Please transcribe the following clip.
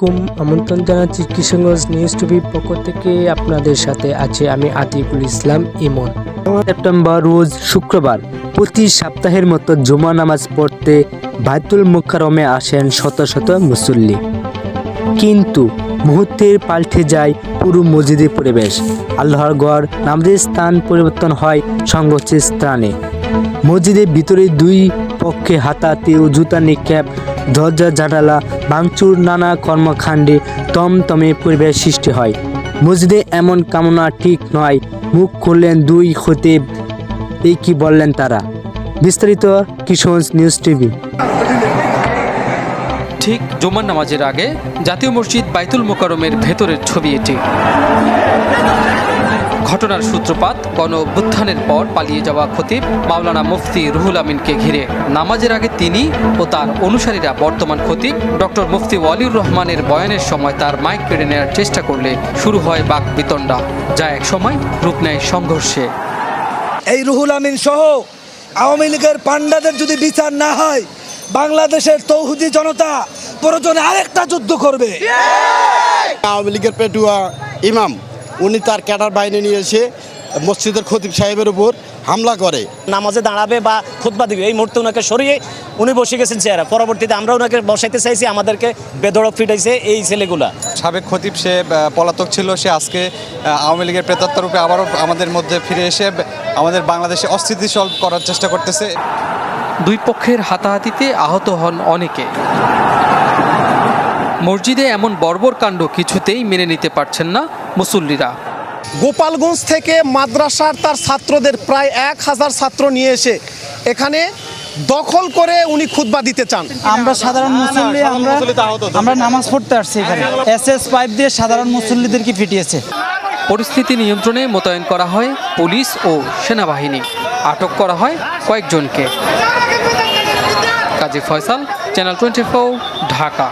আলাইকুম, আমন্ত্রণ জানাচ্ছি কিশোরগঞ্জ নিউজ টিভির পক্ষ থেকে। আপনাদের সাথে আছে আমি আতিকুল ইসলাম ইমন। সেপ্টেম্বর রোজ শুক্রবার প্রতি সপ্তাহের মতো জুমা নামাজ পড়তে বাইতুল মুকাররমে আসেন শত শত মুসল্লি, কিন্তু মুহূর্তের পাল্টে যায় পুরো মসজিদের পরিবেশ। আল্লাহর ঘর নামাজের স্থান পরিবর্তন হয় সংঘর্ষের স্থানে। মসজিদের ভিতরে দুই পক্ষে হাতাহাতি ও জুতা নিক্ষেপ, দরজা জানালা ভাঙচুর, নানা কর্মকাণ্ডে তমতমে পরিবেশ সৃষ্টি হয়। মসজিদে এমন কামনা ঠিক নয়, মুখ খুললেন দুই খতিব। এই কি বললেন তারা? বিস্তারিত কিশোরগঞ্জ নিউজ টিভি। ঠিক জুমার নামাজের আগে জাতীয় মসজিদ বাইতুল মুকাররমের ভেতরের ছবি এটি। ঘটনার সূত্রপাত গণ অভ্যুত্থানের পর পালিয়ে যাওয়া খতিব মাওলানা মুফতি রুহুল আমিনকে ঘিরে। নামাজের আগে তিনি ও তার অনুসারীরা বর্তমান খতিব ডক্টর মুফতি ওয়ালিউর রহমানের বয়ানের সময় তার মাইক কেড়ে নেওয়ার চেষ্টা করলে শুরু হয় বাকবিতণ্ডা, যা এক সময় রূপ নেয় সংঘর্ষে। এই রুহুল আমিন সহ আওয়ামী লীগের পান্ডাদের যদি বিচার না হয়, বাংলাদেশের তৌহিদি জনতা প্রয়োজনে আরেকটা যুদ্ধ করবে। আওয়ামী লীগের পেটুয়া ইমাম উনি তার ক্যাডার বাহিনী নিয়ে এসে মসজিদের খতিব সাহেবের উপর হামলা করে। নামাজে দাঁড়াবে বা খুতবা দিবে, এই মুহূর্তে ওনাকে সরিয়ে উনি বসে গেছেন চেয়ারে। পরবর্তীতে আমরা ওনাকে বসাইতে চাইছি, আমাদেরকে বেধড়ক ফিটাইছে এই ছেলেগুলা। সাবেক খতিব সে পলাতক ছিল, সে আজকে আওয়ামী লীগের প্রেতাত্মা রূপে আবারও আমাদের মধ্যে ফিরে এসে আমাদের বাংলাদেশে অস্থিতিশীল করার চেষ্টা করতেছে। দুই পক্ষের হাতাহাতিতে আহত হন অনেকে। মসজিদে এমন বর্বর কাণ্ড কিছুতেই মেনে নিতে পারছেন না মুসল্লিরা। গোপালগঞ্জ থেকে মাদ্রাসার তার ছাত্রদের প্রায় 1000 ছাত্র নিয়ে এসে এখানে দখল করে উনি খুতবা দিতে চান। আমরা সাধারণ মুসল্লি, আমরা নামাজ পড়তে আসছি এখানে। SS পাইপ দিয়ে সাধারণ মুসল্লিদেরকে পিটিয়েছে। পরিস্থিতি নিয়ন্ত্রণে মোতায়েন করা হয় পুলিশ ও সেনাবাহিনী। আটক করা হয় কয়েকজনকে। কাজী ফয়সাল, চ্যানেল 24, ঢাকা।